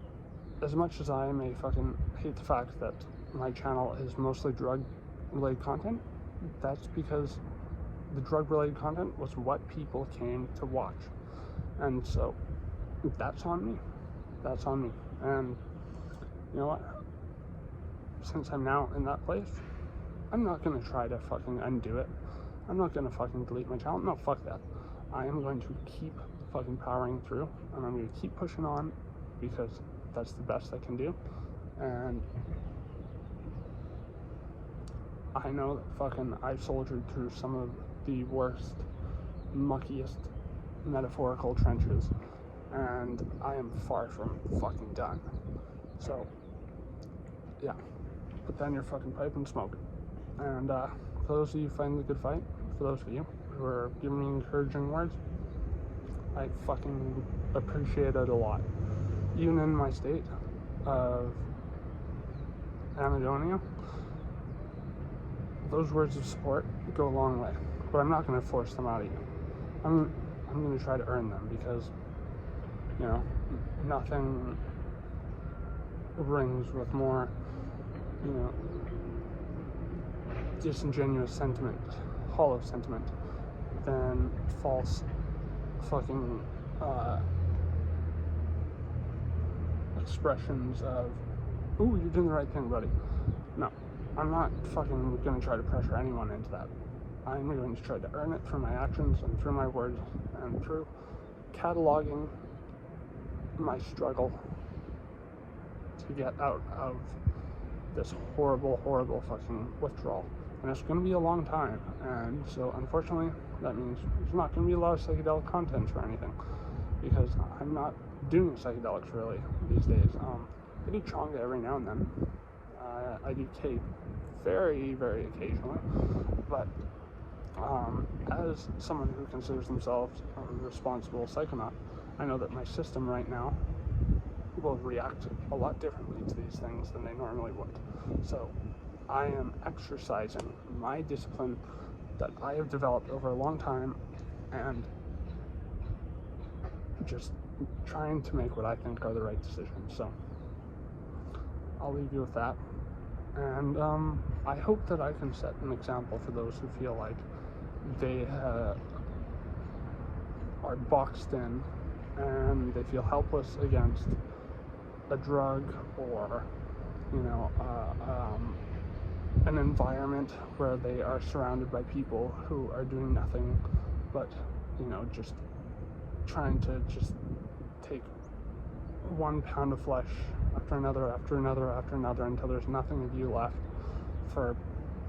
as much as I may fucking hate the fact that my channel is mostly drug-related content, that's because the drug-related content was what people came to watch. And so, that's on me. That's on me. And, you know what? Since I'm now in that place, I'm not gonna try to fucking undo it. I'm not gonna fucking delete my channel. No, fuck that. I am going to keep fucking powering through, and I'm gonna keep pushing on, because that's the best I can do. And I know that fucking I've soldiered through some of the worst, muckiest metaphorical trenches, and I am far from fucking done. So, yeah, put down your fucking pipe and smoke it. And for those of you fighting the good fight, for those of you who are giving me encouraging words, I fucking appreciate it a lot. Even in my state of anhedonia, those words of support go a long way, but I'm not going to force them out of you. I'm going to try to earn them, because, you know, nothing rings with more, you know, disingenuous sentiment, hollow sentiment, than false fucking expressions of, ooh, you're doing the right thing, buddy. No, I'm not fucking gonna try to pressure anyone into that. I'm going to try to earn it through my actions and through my words and through cataloging my struggle to get out of this horrible, horrible fucking withdrawal. And it's going to be a long time, and so unfortunately that means there's not going to be a lot of psychedelic content or anything, because I'm not doing psychedelics really these days. I do chonga every now and then. I do tape very, very occasionally, but as someone who considers themselves a responsible psychonaut, I know that my system right now will react a lot differently to these things than they normally would. So I am exercising my discipline that I have developed over a long time, and just trying to make what I think are the right decisions. So I'll leave you with that, and I hope that I can set an example for those who feel like they are boxed in and they feel helpless against a drug, or, you know, an environment where they are surrounded by people who are doing nothing but, you know, just trying to just take 1 pound of flesh after another, after another, after another, until there's nothing of you left for,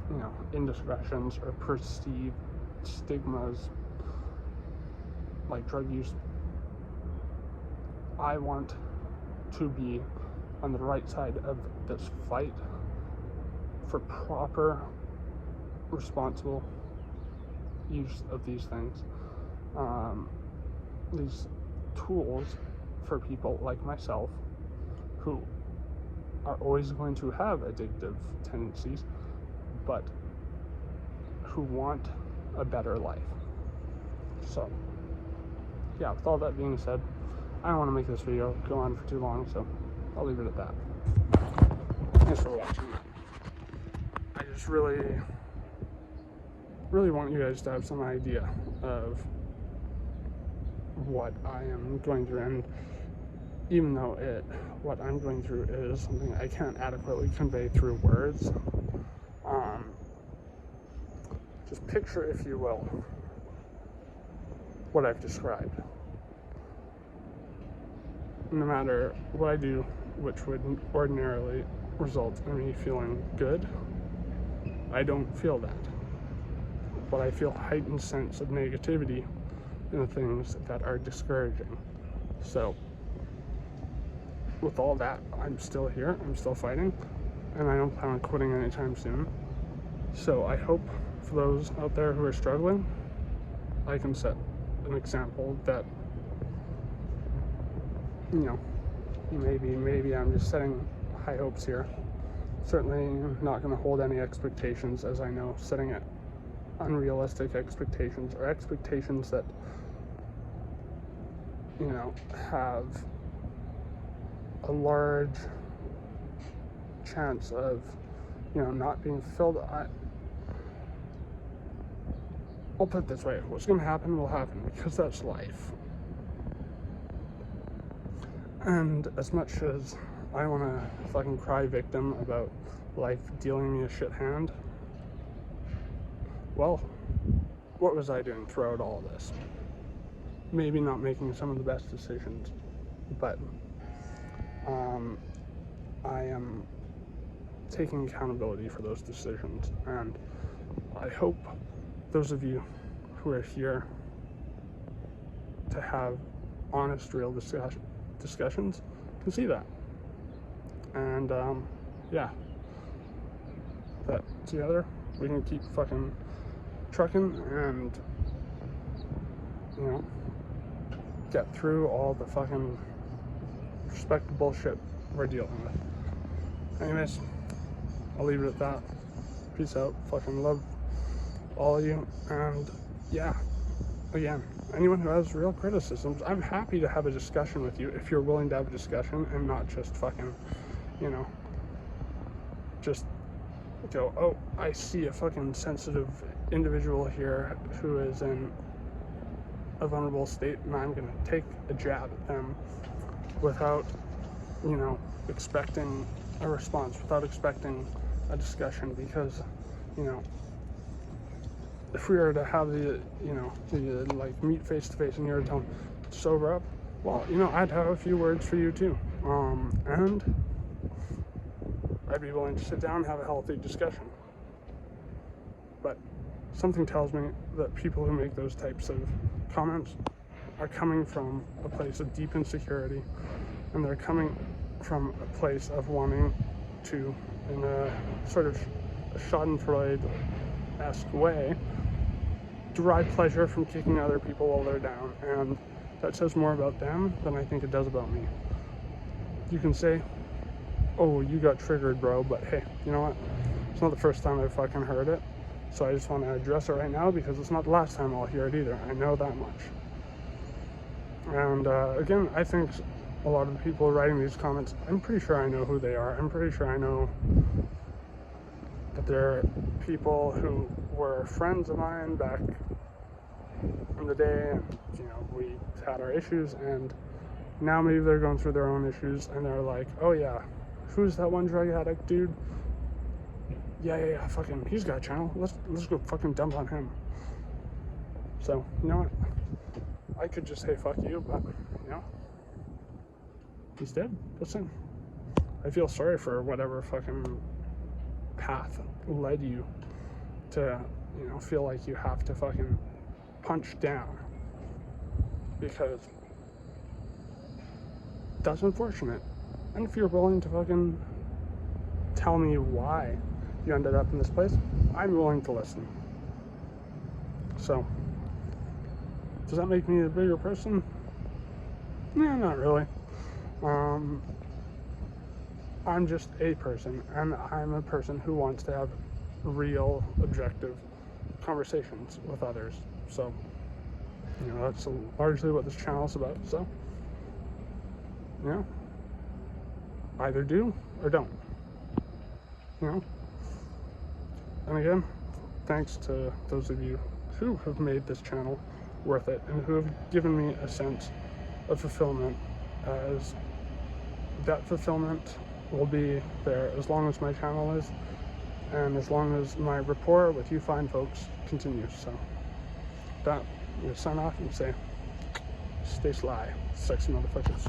you know, indiscretions or perceived stigmas like drug use. I want to be on the right side of this fight for proper, responsible use of these things, these tools for people like myself who are always going to have addictive tendencies, but who want a better life. So, yeah, with all that being said, I don't want to make this video go on for too long, so I'll leave it at that. Thanks for watching. I just really want you guys to have some idea of what I am going through, and even though what I'm going through is something I can't adequately convey through words, just picture, if you will, what I've described. No matter what I do, which would ordinarily result in me feeling good, I don't feel that. But I feel a heightened sense of negativity in the things that are discouraging. So, with all that, I'm still here, I'm still fighting, and I don't plan on quitting anytime soon. So I hope for those out there who are struggling, I can set an example that, you know, maybe I'm just setting high hopes here. Certainly not going to hold any expectations, as I know setting it unrealistic expectations, or expectations that, you know, have a large chance of, you know, not being fulfilled. I'll put it this way, what's going to happen will happen, because that's life. And as much as I want to fucking cry victim about life dealing me a shit hand, well, what was I doing throughout all this? Maybe not making some of the best decisions, but I am taking accountability for those decisions, and I hope those of you who are here to have honest, real discussions can see that. And yeah, that together we can keep fucking trucking and, you know, get through all the fucking respectable bullshit we're dealing with. Anyways, I'll leave it at that. Peace out. Fucking love all of you. And yeah, again, anyone who has real criticisms, I'm happy to have a discussion with you if you're willing to have a discussion and not just fucking, you know, just go, oh, I see a fucking sensitive individual here who is in a vulnerable state, and I'm gonna take a jab at them without, you know, expecting a response, without expecting a discussion, because, you know, if we were to have the, you know, the like meet face to face and you were to tell them sober up, well, you know, I'd have a few words for you too, and I'd be willing to sit down and have a healthy discussion. But something tells me that people who make those types of comments are coming from a place of deep insecurity, and they're coming from a place of wanting to, in a sort of Schadenfreude-esque way, derive pleasure from kicking other people while they're down, and that says more about them than I think it does about me. You can say, oh, you got triggered, bro, but hey, you know what? It's not the first time I've fucking heard it, so I just want to address it right now, because it's not the last time I'll hear it either. I know that much. And again, I think a lot of the people writing these comments, I'm pretty sure I know who they are. I'm pretty sure I know that they're people who were friends of mine back in the day, and, you know, we had our issues, and now maybe they're going through their own issues, and they're like, oh yeah, who's that one drug addict dude? Yeah, fucking, he's got a channel. Let's go fucking dump on him. So, you know what? I could just say fuck you, but, you know, he's dead. Listen, I feel sorry for whatever fucking path led you to, you know, feel like you have to fucking punch down, because that's unfortunate. And if you're willing to fucking tell me why you ended up in this place, I'm willing to listen. So, does that make me a bigger person? Yeah, not really. I'm just a person, and I'm a person who wants to have real, objective conversations with others. So, you know, that's largely what this channel is about. So, you know, either do or don't. You know? And again, thanks to those of you who have made this channel worth it, and who have given me a sense of fulfillment, as that fulfillment will be there as long as my channel is, and as long as my rapport with you fine folks continues. So that, I'm gonna sign off and say, stay sly, sexy motherfuckers.